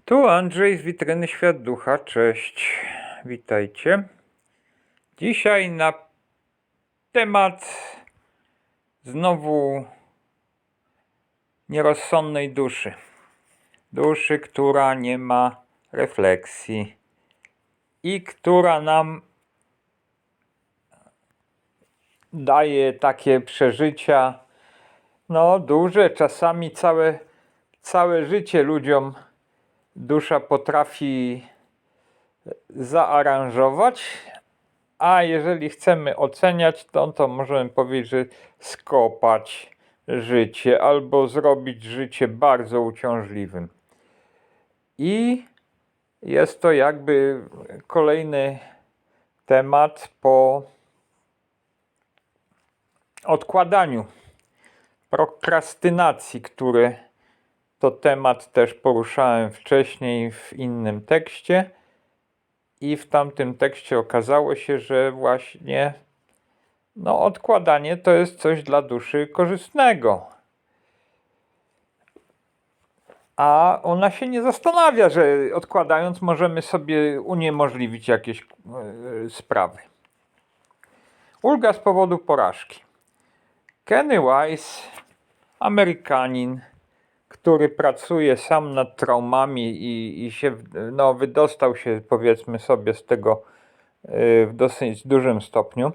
Tu Andrzej z Witryny Świat Ducha, cześć, witajcie. Dzisiaj na temat znowu nierozsądnej duszy. Duszy, która nie ma refleksji i która nam daje takie przeżycia, duże, czasami całe życie ludziom dusza potrafi zaaranżować, a jeżeli chcemy oceniać, to możemy powiedzieć, że skopać życie albo zrobić życie bardzo uciążliwym. I jest to jakby kolejny temat po odkładaniu, prokrastynacji, który to temat też poruszałem wcześniej w innym tekście. I w tamtym tekście okazało się, że właśnie odkładanie to jest coś dla duszy korzystnego. A ona się nie zastanawia, że odkładając możemy sobie uniemożliwić jakieś sprawy. Ulga z powodu porażki. Kenny Wise, Amerykanin, który pracuje sam nad traumami i się, wydostał się, powiedzmy sobie, z tego w dosyć dużym stopniu.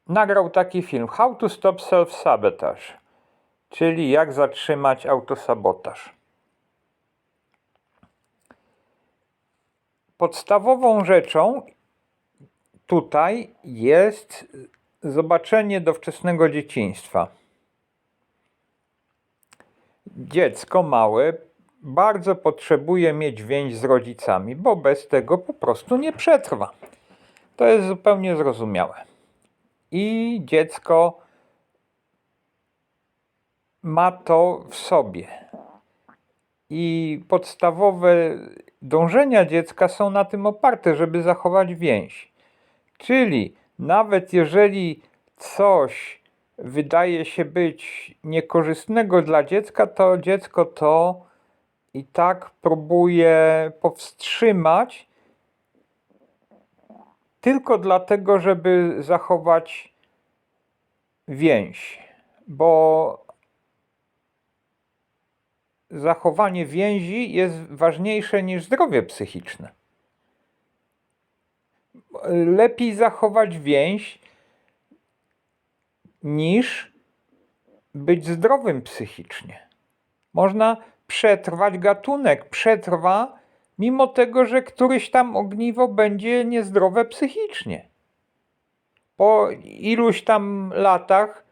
Nagrał taki film How to Stop Self-Sabotage, czyli jak zatrzymać autosabotaż. Podstawową rzeczą tutaj jest zobaczenie do wczesnego dzieciństwa. Dziecko małe bardzo potrzebuje mieć więź z rodzicami, bo bez tego po prostu nie przetrwa. To jest zupełnie zrozumiałe. I dziecko ma to w sobie. I podstawowe dążenia dziecka są na tym oparte, żeby zachować więź. Czyli nawet jeżeli coś wydaje się być niekorzystnego dla dziecka, to dziecko to i tak próbuje powstrzymać tylko dlatego, żeby zachować więź. Bo zachowanie więzi jest ważniejsze niż zdrowie psychiczne. Lepiej zachować więź niż być zdrowym psychicznie. Można przetrwać, gatunek przetrwa, mimo tego, że któryś tam ogniwo będzie niezdrowe psychicznie. Po iluś tam latach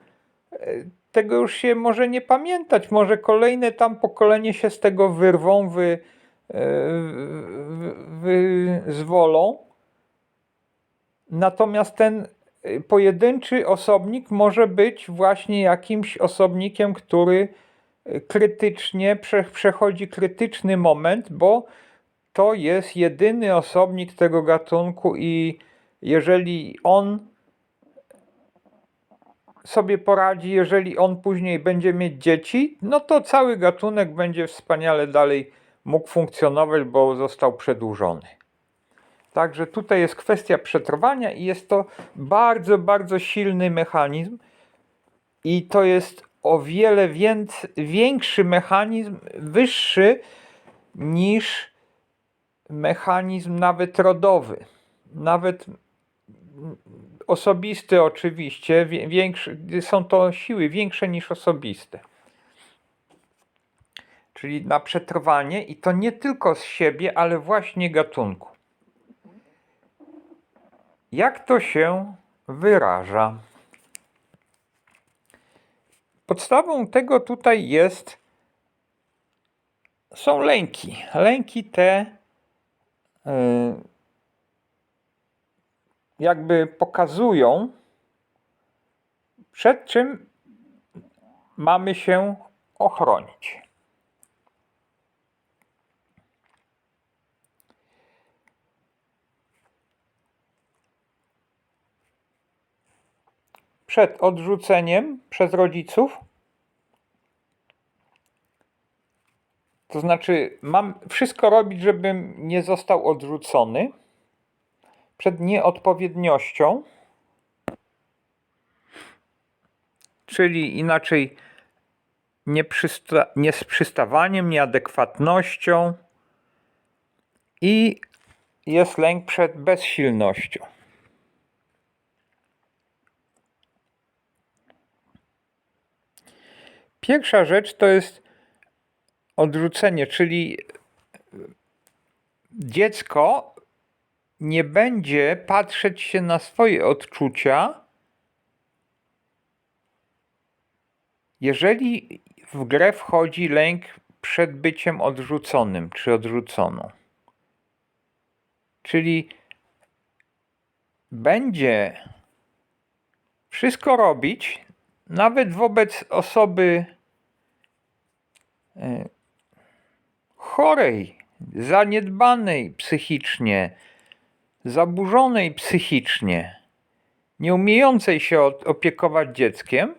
tego już się może nie pamiętać. Może kolejne tam pokolenie się z tego wyrwą, wyzwolą. Natomiast ten pojedynczy osobnik może być właśnie jakimś osobnikiem, który krytycznie przechodzi krytyczny moment, bo to jest jedyny osobnik tego gatunku i jeżeli on sobie poradzi, jeżeli on później będzie mieć dzieci, to cały gatunek będzie wspaniale dalej mógł funkcjonować, bo został przedłużony. Także tutaj jest kwestia przetrwania i jest to bardzo, bardzo silny mechanizm i to jest o wiele większy mechanizm, wyższy niż mechanizm nawet rodowy. Nawet osobisty oczywiście, są to siły większe niż osobiste. Czyli na przetrwanie i to nie tylko z siebie, ale właśnie gatunku. Jak to się wyraża? Podstawą tego tutaj są lęki. Lęki te jakby pokazują, przed czym mamy się ochronić. Przed odrzuceniem przez rodziców, To znaczy, mam wszystko robić, żebym nie został odrzucony przed nieodpowiedniością, czyli inaczej niesprzystawaniem, nieadekwatnością i jest lęk przed bezsilnością. Pierwsza rzecz to jest odrzucenie, czyli dziecko nie będzie patrzeć się na swoje odczucia, jeżeli w grę wchodzi lęk przed byciem odrzuconym czy odrzuconą. Czyli będzie wszystko robić, nawet wobec osoby chorej, zaniedbanej psychicznie, zaburzonej psychicznie, nie umiejącej się opiekować dzieckiem,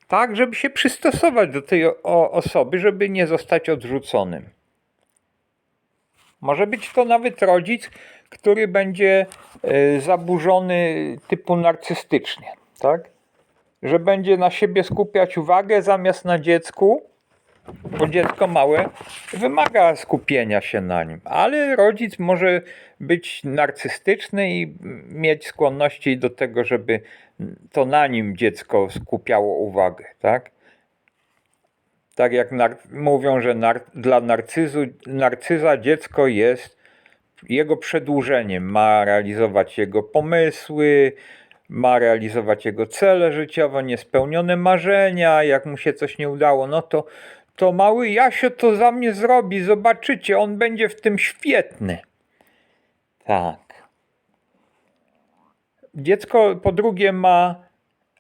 tak, żeby się przystosować do tej osoby, żeby nie zostać odrzuconym. Może być to nawet rodzic, który będzie zaburzony typu narcystycznie, tak? Że będzie na siebie skupiać uwagę zamiast na dziecku, bo dziecko małe wymaga skupienia się na nim, ale rodzic może być narcystyczny i mieć skłonności do tego, żeby to na nim dziecko skupiało uwagę, tak? Tak jak mówią, że dla narcyza dziecko jest jego przedłużeniem, ma realizować jego pomysły, ma realizować jego cele życiowe, niespełnione marzenia, jak mu się coś nie udało, no to mały Jasio to za mnie zrobi, zobaczycie, on będzie w tym świetny. Tak. Dziecko po drugie ma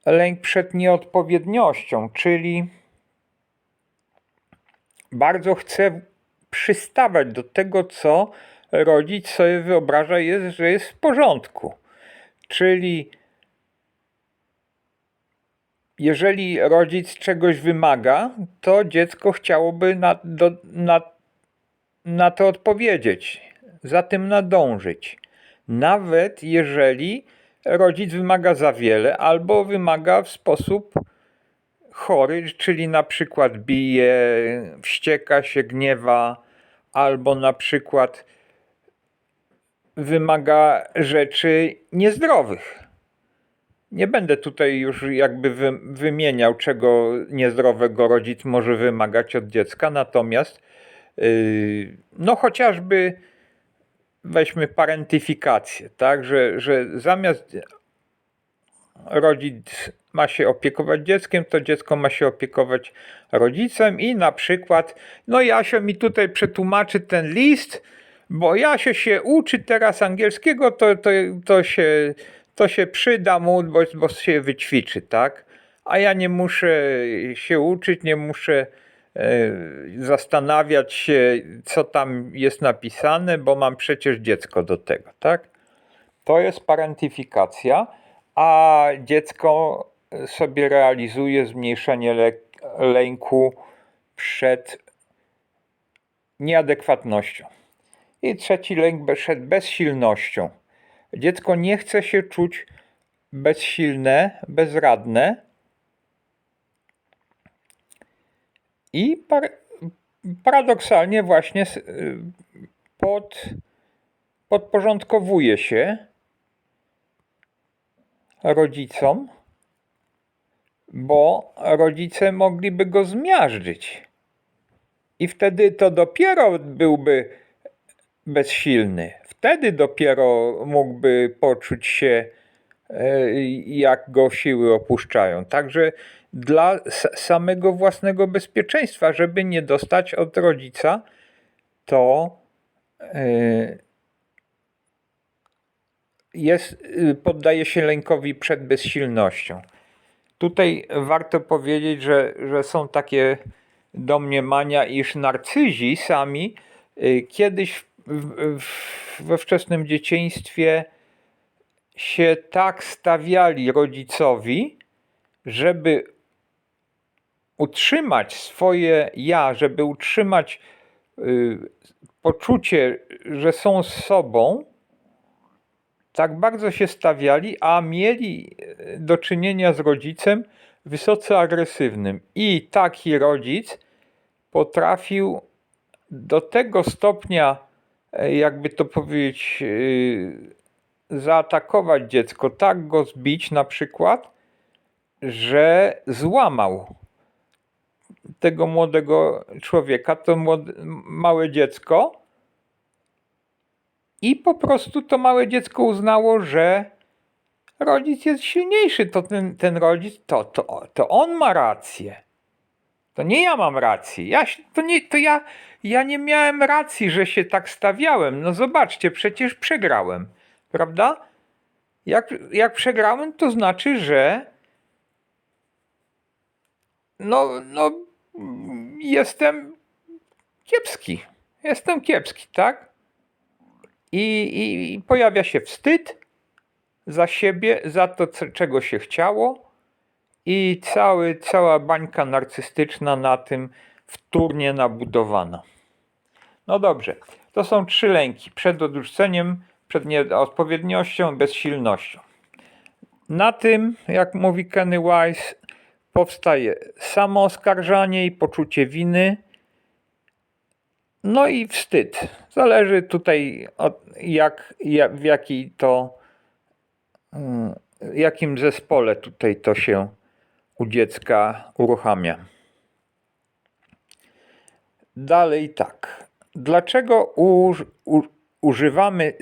lęk przed nieodpowiedniością, czyli bardzo chce przystawać do tego, co rodzic sobie wyobraża, że jest w porządku. Czyli jeżeli rodzic czegoś wymaga, to dziecko chciałoby na to odpowiedzieć, za tym nadążyć. Nawet jeżeli rodzic wymaga za wiele albo wymaga w sposób chory, czyli na przykład bije, wścieka się, gniewa, albo na przykład wymaga rzeczy niezdrowych. Nie będę tutaj już jakby wymieniał, czego niezdrowego rodzic może wymagać od dziecka, natomiast no chociażby weźmy parentyfikację, tak, że zamiast rodzic ma się opiekować dzieckiem, to dziecko ma się opiekować rodzicem i na przykład, no Jasio mi tutaj przetłumaczy ten list, bo Jasio się uczy teraz angielskiego, to się przyda mu, bo się wyćwiczy, tak? A ja nie muszę się uczyć, nie muszę zastanawiać się, co tam jest napisane, bo mam przecież dziecko do tego, tak? To jest parentyfikacja, a dziecko sobie realizuje zmniejszenie lęku przed nieadekwatnością. I trzeci lęk przed bezsilnością. Dziecko nie chce się czuć bezsilne, bezradne i paradoksalnie właśnie podporządkowuje się rodzicom, bo rodzice mogliby go zmiażdżyć. I wtedy to dopiero byłby bezsilny. Wtedy dopiero mógłby poczuć się, jak go siły opuszczają. Także dla samego własnego bezpieczeństwa, żeby nie dostać od rodzica, to poddaje się lękowi przed bezsilnością. Tutaj warto powiedzieć, że są takie domniemania, iż narcyzi sami kiedyś we wczesnym dzieciństwie się tak stawiali rodzicowi, żeby utrzymać swoje ja, żeby utrzymać poczucie, że są z sobą, tak bardzo się stawiali, a mieli do czynienia z rodzicem wysoce agresywnym. I taki rodzic potrafił do tego stopnia, jakby to powiedzieć, zaatakować dziecko, tak go zbić na przykład, że złamał tego młodego człowieka, to małe dziecko, i po prostu to małe dziecko uznało, że rodzic jest silniejszy, to ten rodzic, to on ma rację. To nie ja mam rację. Ja nie miałem racji, że się tak stawiałem. No zobaczcie, przecież przegrałem. Prawda? Jak przegrałem, to znaczy, że no jestem kiepski. Jestem kiepski, tak? I pojawia się wstyd za siebie, za to, czego się chciało, i cała bańka narcystyczna na tym wtórnie nabudowana. No dobrze, to są 3 lęki. Przed odrzuceniem, przed nieodpowiedniością, bezsilnością. Na tym, jak mówi Kenny Wise, powstaje samooskarżanie i poczucie winy, no i wstyd. Zależy tutaj w jakim zespole tutaj to się u dziecka uruchamia. Dalej tak. Dlaczego używamy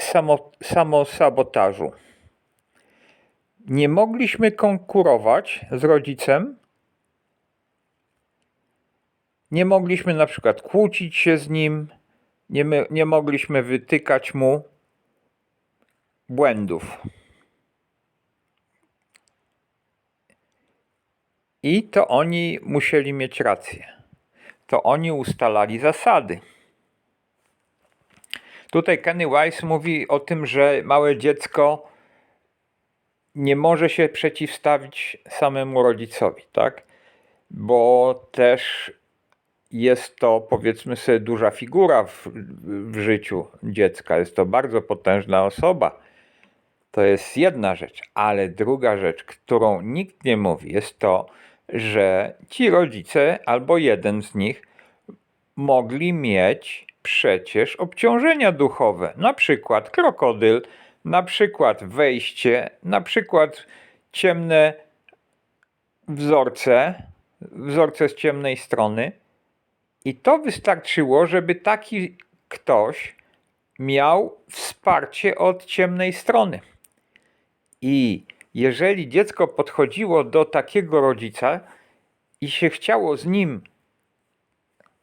samosabotażu? Nie mogliśmy konkurować z rodzicem. Nie mogliśmy na przykład kłócić się z nim. Nie mogliśmy wytykać mu błędów. I to oni musieli mieć rację. To oni ustalali zasady. Tutaj Kenny Wise mówi o tym, że małe dziecko nie może się przeciwstawić samemu rodzicowi, tak? Bo też jest to, powiedzmy sobie, duża figura w życiu dziecka. Jest to bardzo potężna osoba. To jest jedna rzecz, ale druga rzecz, którą nikt nie mówi, jest to, że ci rodzice, albo jeden z nich, mogli mieć przecież obciążenia duchowe, na przykład krokodyl, na przykład wejście, na przykład ciemne wzorce z ciemnej strony, i to wystarczyło, żeby taki ktoś miał wsparcie od ciemnej strony. I jeżeli dziecko podchodziło do takiego rodzica i się chciało z nim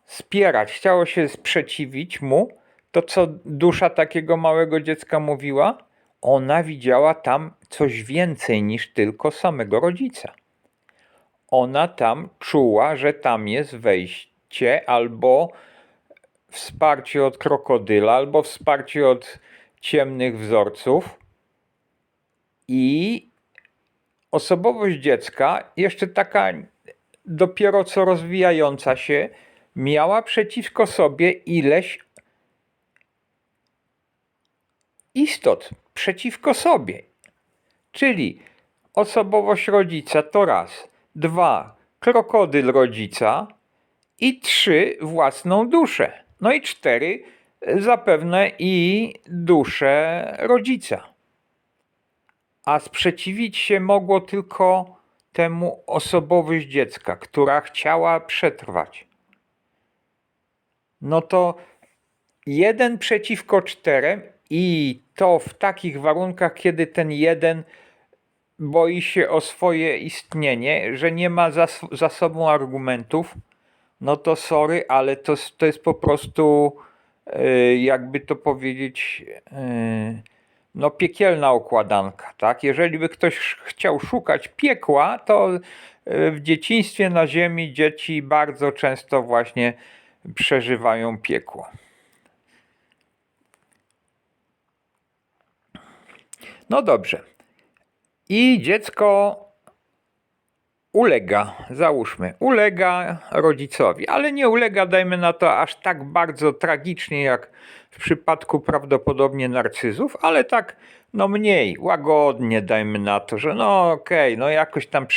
spierać, chciało się sprzeciwić mu, to co dusza takiego małego dziecka mówiła? Ona widziała tam coś więcej niż tylko samego rodzica. Ona tam czuła, że tam jest wejście albo wsparcie od krokodyla, albo wsparcie od ciemnych wzorców. I osobowość dziecka, jeszcze taka dopiero co rozwijająca się, miała przeciwko sobie ileś istot, przeciwko sobie. Czyli osobowość rodzica to raz, 2 krokodyl rodzica i 3 własną duszę. No i 4 zapewne i duszę rodzica. A sprzeciwić się mogło tylko temu osobowość dziecka, która chciała przetrwać. No to 1 przeciwko 4, i to w takich warunkach, kiedy ten jeden boi się o swoje istnienie, że nie ma za sobą argumentów, no to sorry, ale to jest po prostu, jakby to powiedzieć, no piekielna układanka, tak? Jeżeli by ktoś chciał szukać piekła, to w dzieciństwie na ziemi dzieci bardzo często właśnie przeżywają piekło. No dobrze. I dziecko ulega, załóżmy, ulega rodzicowi, ale nie ulega, dajmy na to, aż tak bardzo tragicznie jak w przypadku prawdopodobnie narcyzów, ale tak no mniej, łagodnie, dajmy na to, że no okej, no jakoś tam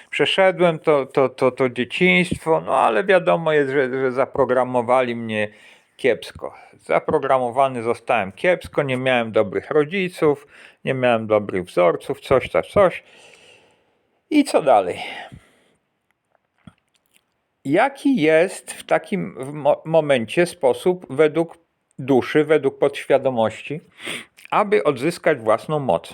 przeszedłem to dzieciństwo, no ale wiadomo jest, że zaprogramowali mnie kiepsko. Zaprogramowany zostałem kiepsko, nie miałem dobrych rodziców, nie miałem dobrych wzorców, coś. I co dalej? Jaki jest w takim momencie sposób według duszy, według podświadomości, aby odzyskać własną moc?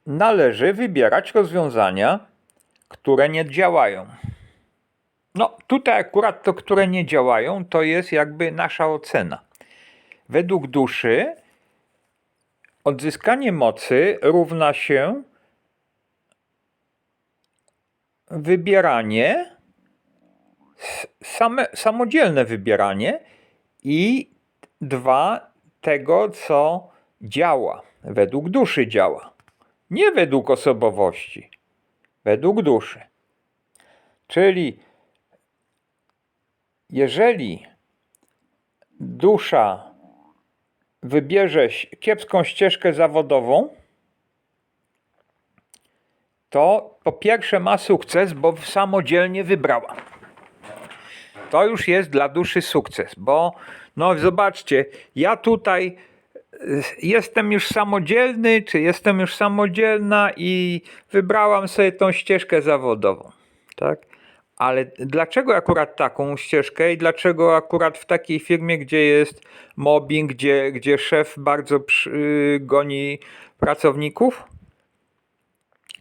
Należy wybierać rozwiązania, które nie działają. No, tutaj akurat to, które nie działają, to jest jakby nasza ocena. Według duszy odzyskanie mocy równa się wybieranie, samodzielne wybieranie i tego, co działa, według duszy działa. Nie według osobowości, według duszy. Czyli jeżeli dusza wybierze kiepską ścieżkę zawodową, to po pierwsze ma sukces, bo samodzielnie wybrała. To już jest dla duszy sukces, bo no zobaczcie, ja tutaj jestem już samodzielny, czy jestem już samodzielna i wybrałam sobie tą ścieżkę zawodową, tak? Ale dlaczego akurat taką ścieżkę i dlaczego akurat w takiej firmie, gdzie jest mobbing, gdzie szef bardzo goni pracowników?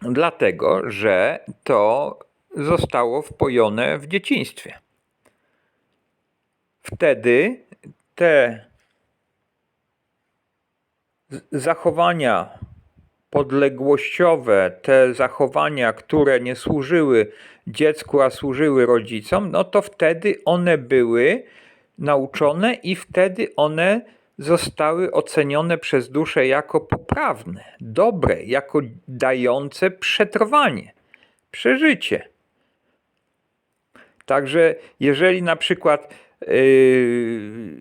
Dlatego, że to zostało wpojone w dzieciństwie. Wtedy te zachowania podległościowe, te zachowania, które nie służyły dziecku, a służyły rodzicom, no to wtedy one były nauczone i wtedy one zostały ocenione przez duszę jako poprawne, dobre, jako dające przetrwanie, przeżycie. Także jeżeli na przykład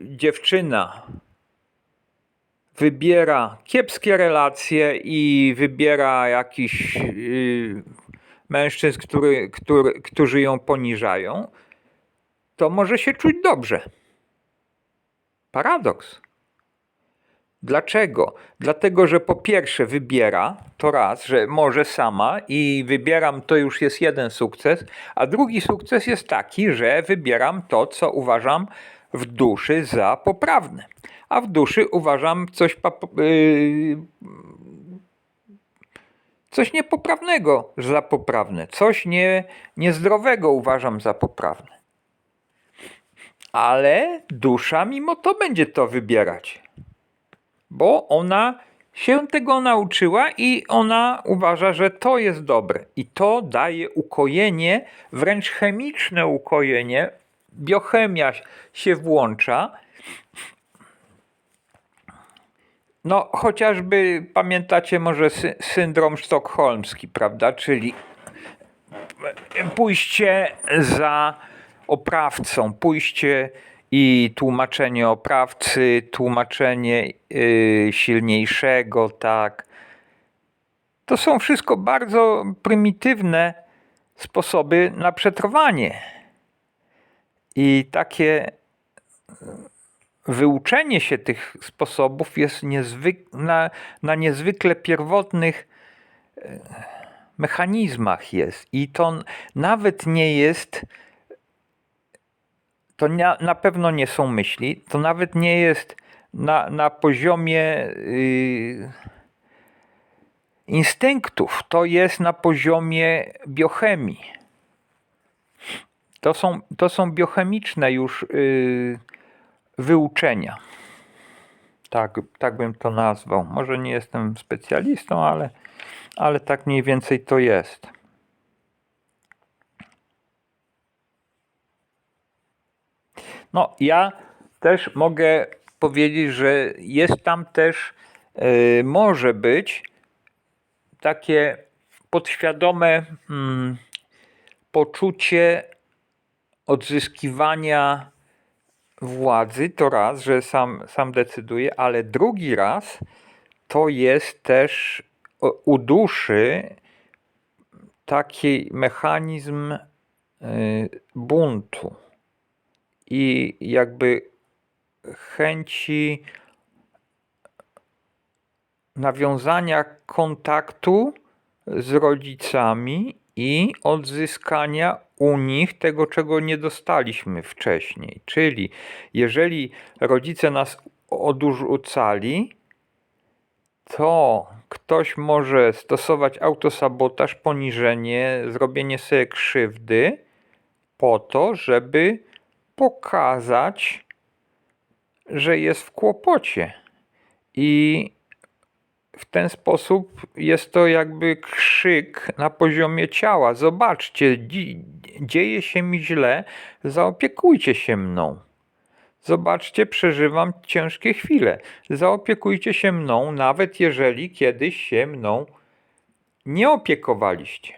dziewczyna wybiera kiepskie relacje i wybiera jakichś mężczyzn, którzy ją poniżają, to może się czuć dobrze. Paradoks. Dlaczego? Dlatego, że po pierwsze wybiera, to raz, że może sama i wybieram, to już jest jeden sukces, a drugi sukces jest taki, że wybieram to, co uważam w duszy za poprawne. A w duszy uważam coś niepoprawnego za poprawne, coś niezdrowego uważam za poprawne. Ale dusza mimo to będzie to wybierać, bo ona się tego nauczyła i ona uważa, że to jest dobre. I to daje ukojenie, wręcz chemiczne ukojenie, biochemia się włącza. No, chociażby pamiętacie może syndrom sztokholmski, prawda? Czyli pójście za oprawcą, pójście i tłumaczenie oprawcy, tłumaczenie silniejszego, tak. To są wszystko bardzo prymitywne sposoby na przetrwanie. I takie wyuczenie się tych sposobów jest na niezwykle pierwotnych mechanizmach jest. I to nawet nie jest, to na pewno nie są myśli, to nawet nie jest na poziomie instynktów, to jest na poziomie biochemii. To są biochemiczne już wyuczenia. Tak bym to nazwał. Może nie jestem specjalistą, ale tak mniej więcej to jest. No, ja Też mogę powiedzieć, że jest tam też, może być takie podświadome poczucie odzyskiwania władzy. To raz, że sam decyduje, ale drugi raz to jest też u duszy taki mechanizm buntu i jakby chęci nawiązania kontaktu z rodzicami i odzyskania u nich tego, czego nie dostaliśmy wcześniej. Czyli jeżeli rodzice nas odrzucali, to ktoś może stosować autosabotaż, poniżenie, zrobienie sobie krzywdy po to, żeby pokazać, że jest w kłopocie. I w ten sposób jest to jakby krzyk na poziomie ciała. Zobaczcie, dzieje się mi źle, zaopiekujcie się mną. Zobaczcie, przeżywam ciężkie chwile. Zaopiekujcie się mną, nawet jeżeli kiedyś się mną nie opiekowaliście.